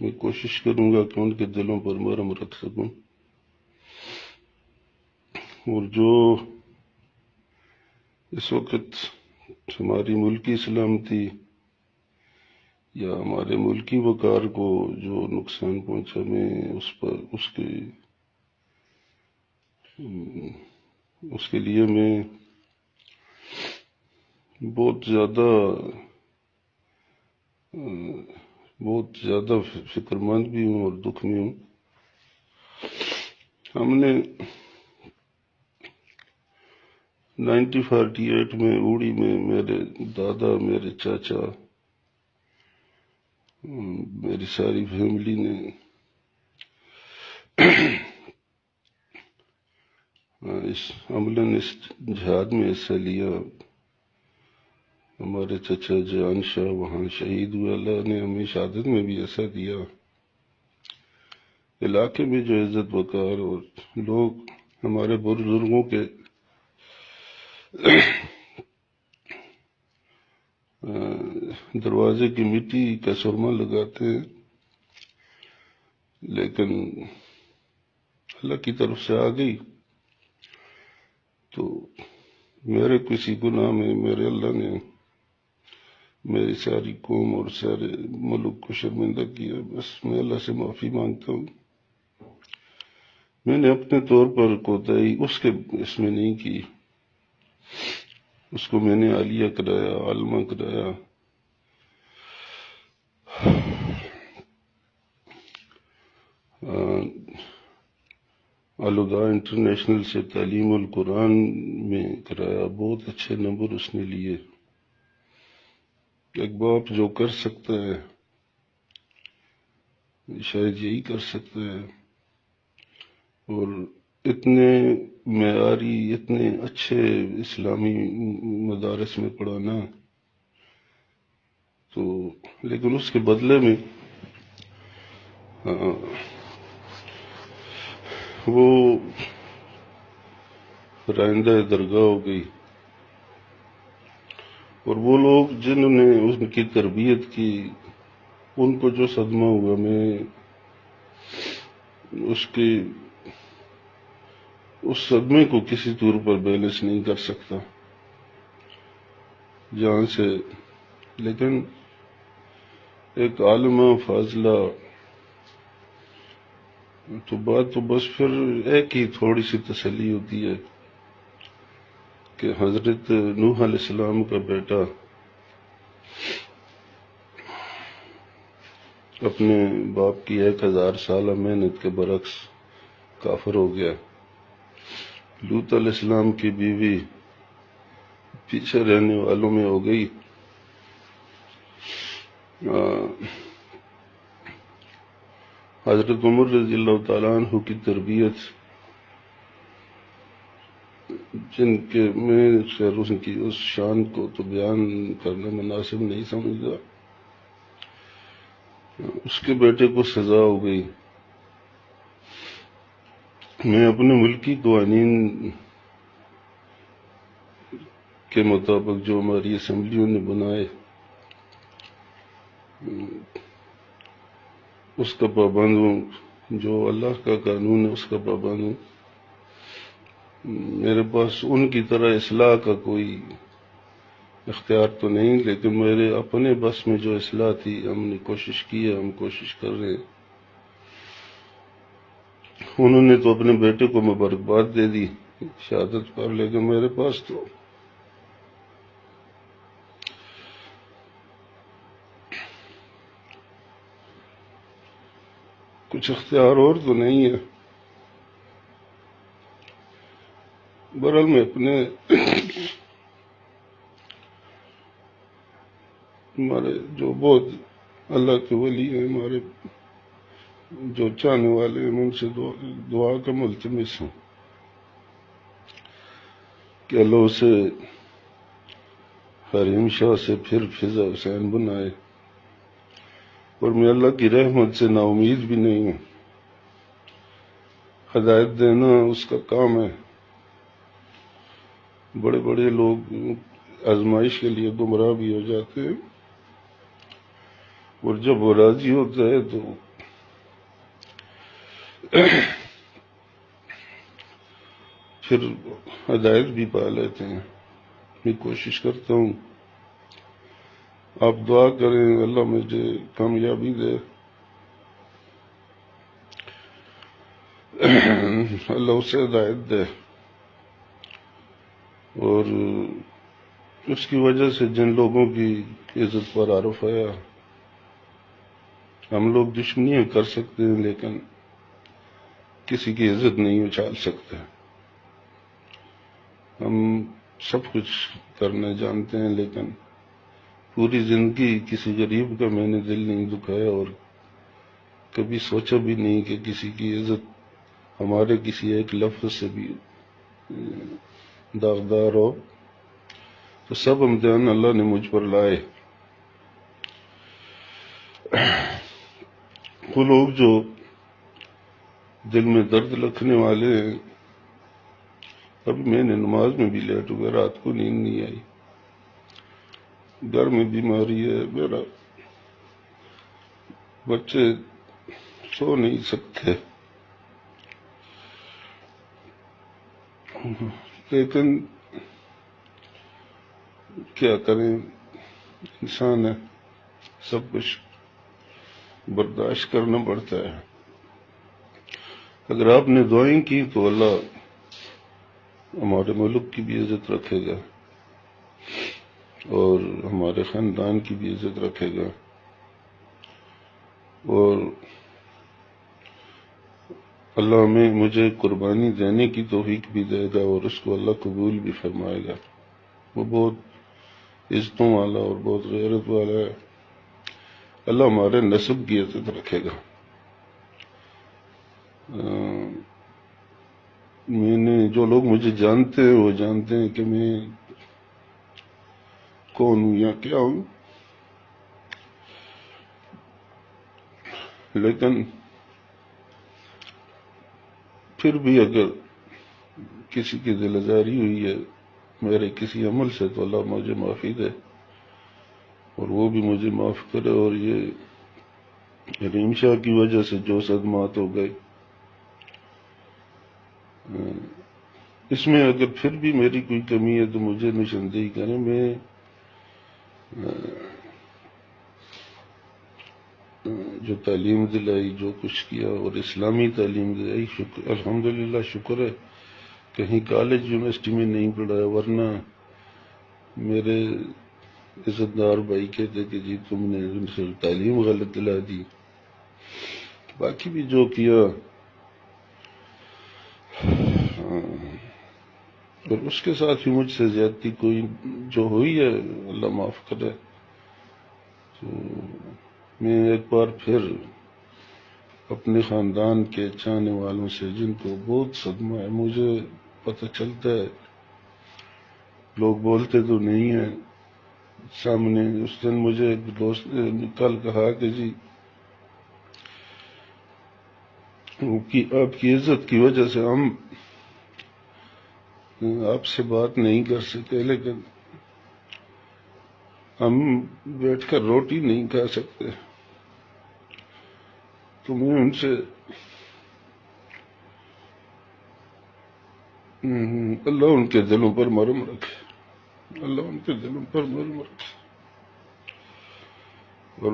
میں کوشش کروں گا کہ ان کے دلوں پر مرہم رکھ سکوں، اور جو اس وقت ہماری ملکی سلامتی یا ہمارے ملکی وقار کو جو نقصان پہنچا، میں اس کے لیے میں بہت زیادہ فکر مند بھی ہوں اور دکھ میں ہوں۔ ہم نے 1948 میں اوڑی میں میرے دادا، میرے چاچا، میری ساری فیملی نے عملاً اس جہاد میں حصہ لیا۔ ہمارے چچا جان شاہ وہاں شہید ہوئے، اللہ نے ہمیں شہادت میں بھی ایسا دیا۔ علاقے میں جو عزت وقار اور لوگ ہمارے بزرگوں کے دروازے کی مٹی کا سرما لگاتے ہیں، لیکن اللہ کی طرف سے آ گئی تو میرے کسی گناہ میں میرے اللہ نے میری ساری قوم اور سارے ملک کو شرمندہ کیا۔ بس میں اللہ سے معافی مانگتا ہوں۔ میں نے اپنے طور پر کوتاہی اس میں نہیں کی، اس کو میں نے عالیہ کرایا، عالمہ کرایا۔ الوداع انٹرنیشنل سے تعلیم القرآن میں کرایا، بہت اچھے نمبر اس نے لیے۔ ایک باپ جو کر سکتا ہے شاید یہی کر سکتا ہے، اور اتنے معیاری، اتنے اچھے اسلامی مدارس میں پڑھانا، تو لیکن اس کے بدلے میں وہ رائندہ درگاہ ہو گئی، اور وہ لوگ جنہوں نے ان کی تربیت کی ان کو جو صدمہ ہوا، میں اس صدمے کو کسی طور پر بیلنس نہیں کر سکتا جہاں سے، لیکن ایک عالمہ فاضلہ تو بات تو بس پھر ایک ہی تھوڑی سی تسلی ہوتی ہے کہ حضرت نوح علیہ السلام کا بیٹا اپنے باپ کی 1000 سالہ محنت کے برعکس کافر ہو گیا۔ لوط علیہ السلام کی بیوی پیچھے رہنے والوں میں ہو گئی۔ حضرت عمر رضی اللہ تعالیٰ عنہ کی تربیت، جن کے میں خیر ان کی اس شان کو تو بیان کرنا مناسب نہیں سمجھتا، اس کے بیٹے کو سزا ہو گئی۔ میں اپنے ملکی قوانین کے مطابق جو ہماری اسمبلیوں نے بنائے اس کا پابند ہوں، جو اللہ کا قانون ہے اس کا پابند ہوں۔ میرے پاس ان کی طرح اصلاح کا کوئی اختیار تو نہیں، لیکن میرے اپنے بس میں جو اصلاح تھی ہم نے کوشش کی ہے، ہم کوشش کر رہے ہیں۔ انہوں نے تو اپنے بیٹے کو مبارکباد دے دی شہادت پر، لیکن میرے پاس تو کچھ اختیار اور تو نہیں ہے۔ بہرحال میں اپنے ہمارے جو بہت اللہ کے ولی ہیں، ہمارے جو چاہنے والے ہیں، ان سے دعا کا ملتمس ہوں کہ اللہ اسے حریم شاہ سے پھر فضا حسین بنائے، اور میں اللہ کی رحمت سے نا امید بھی نہیں ہوں۔ ہدایت دینا اس کا کام ہے۔ بڑے بڑے لوگ آزمائش کے لیے گمراہ بھی ہو جاتے ہیں، اور جب وہ راضی ہوتا ہے تو پھر ہدایت بھی پا لیتے ہیں. میں کوشش کرتا ہوں، آپ دعا کریں اللہ مجھے کامیابی دے، اللہ اسے ہدایت دے، اور اس کی وجہ سے جن لوگوں کی عزت پر عارف آیا. ہم لوگ دشمنیاں کر سکتے ہیں لیکن کسی کی عزت نہیں اچھال سکتے. ہم سب کچھ کرنا جانتے ہیں لیکن پوری زندگی کسی غریب کا میں نے دل نہیں دکھایا، اور کبھی سوچا بھی نہیں کہ کسی کی عزت ہمارے کسی ایک لفظ سے بھی داغدار ہو. تو سب امتحان اللہ نے مجھ پر لائے. وہ لوگ جو دل میں درد رکھنے والے ہیں، ابھی میں نے نماز میں بھی لیٹ ہو گیا، رات کو نیند نہیں آئی، گھر میں بیماری ہے، میرا بچے سو نہیں سکتے، لیکن کیا کریں، انسان ہے، سب کچھ برداشت کرنا پڑتا ہے. اگر آپ نے دعائیں کی تو اللہ ہمارے ملک کی بھی عزت رکھے گا اور ہمارے خاندان کی بھی عزت رکھے گا، اور اللہ مجھے قربانی دینے کی توفیق بھی دے گا، اور اس کو اللہ قبول بھی فرمائے گا. وہ بہت عزتوں والا اور بہت غیرت والا ہے. اللہ ہمارے نسب کی عزت رکھے گا. میں نے جو لوگ مجھے جانتے ہیں وہ جانتے ہیں کہ میں کون ہوں یا کیا ہوں، لیکن پھر بھی اگر کسی کی دل آزاری ہوئی ہے میرے کسی عمل سے تو اللہ مجھے معافی دے اور وہ بھی مجھے معاف کرے. اور یہ رحیم شاہ کی وجہ سے جو صدمات ہو گئے، اس میں اگر پھر بھی میری کوئی کمی ہے تو مجھے نشاندہی کریں. میں جو تعلیم دلائی، جو کچھ کیا اور اسلامی تعلیم دلائی، الحمدللہ شکر ہے کہیں کالج یونیورسٹی میں نہیں پڑھایا، ورنہ میرے عزت دار بھائی کہتے کہ جی تم نے تعلیم غلط دلا دی. باقی بھی جو کیا، اور اس کے ساتھ ہی مجھ سے زیادتی کوئی جو ہوئی ہے اللہ معاف کرے. تو میں ایک بار پھر اپنے خاندان کے چاہنے والوں سے جن کو بہت صدمہ ہے، مجھے پتہ چلتا ہے، لوگ بولتے تو نہیں ہیں سامنے. اس دن مجھے ایک دوست نے کل کہا کہ جی آپ کی عزت کی وجہ سے ہم آپ سے بات نہیں کر سکے، لیکن ہم بیٹھ کر روٹی نہیں کھا سکتے. تو میں ان سے اللہ ان کے دلوں پر مرہم رکھے، اللہ ان کے دلوں پر مرہم رکھے، اور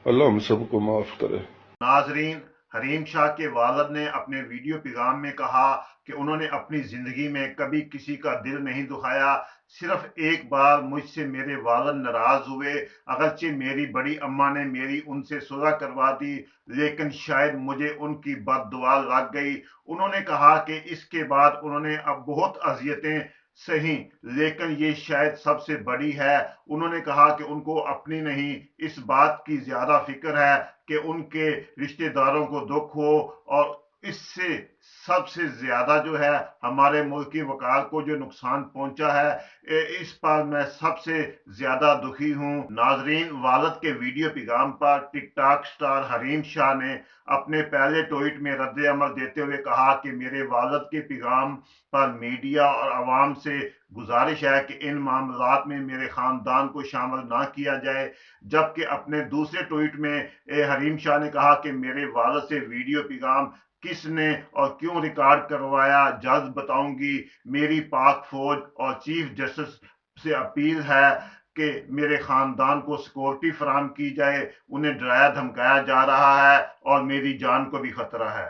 اللہ ہم سب کو معاف کرے. ناظرین، حریم شاہ کے والد نے اپنے ویڈیو پیغام میں کہا کہ انہوں نے اپنی زندگی میں کبھی کسی کا دل نہیں دکھایا. صرف ایک بار مجھ سے میرے والد ناراض ہوئے، اگرچہ میری بڑی اماں نے میری ان سے صلح کروا دی، لیکن شاید مجھے ان کی بد دعا لگ گئی. انہوں نے کہا کہ اس کے بعد انہوں نے اب بہت اذیتیں سہیں، لیکن یہ شاید سب سے بڑی ہے. انہوں نے کہا کہ ان کو اپنی نہیں، اس بات کی زیادہ فکر ہے کہ ان کے رشتہ داروں کو دکھ ہو اور اس سے سب سے زیادہ جو ہے ہمارے ملک کی وقار کو جو نقصان پہنچا ہے اس پر میں سب سے زیادہ دکھی ہوں۔ ناظرین، والد کے ویڈیو پیغام پر ٹک ٹاک سٹار حریم شاہ نے اپنے پہلے ٹویٹ میں رد عمل دیتے ہوئے کہا کہ میرے والد کے پیغام پر میڈیا اور عوام سے گزارش ہے کہ ان معاملات میں میرے خاندان کو شامل نہ کیا جائے، جبکہ اپنے دوسرے ٹویٹ میں حریم شاہ نے کہا کہ میرے والد سے ویڈیو پیغام کس نے اور کیوں ریکارڈ کروایا جلد بتاؤں گی۔ میری پاک فوج اور چیف جسٹس سے اپیل ہے کہ میرے خاندان کو سیکورٹی فراہم کی جائے، انہیں ڈرایا دھمکایا جا رہا ہے اور میری جان کو بھی خطرہ ہے۔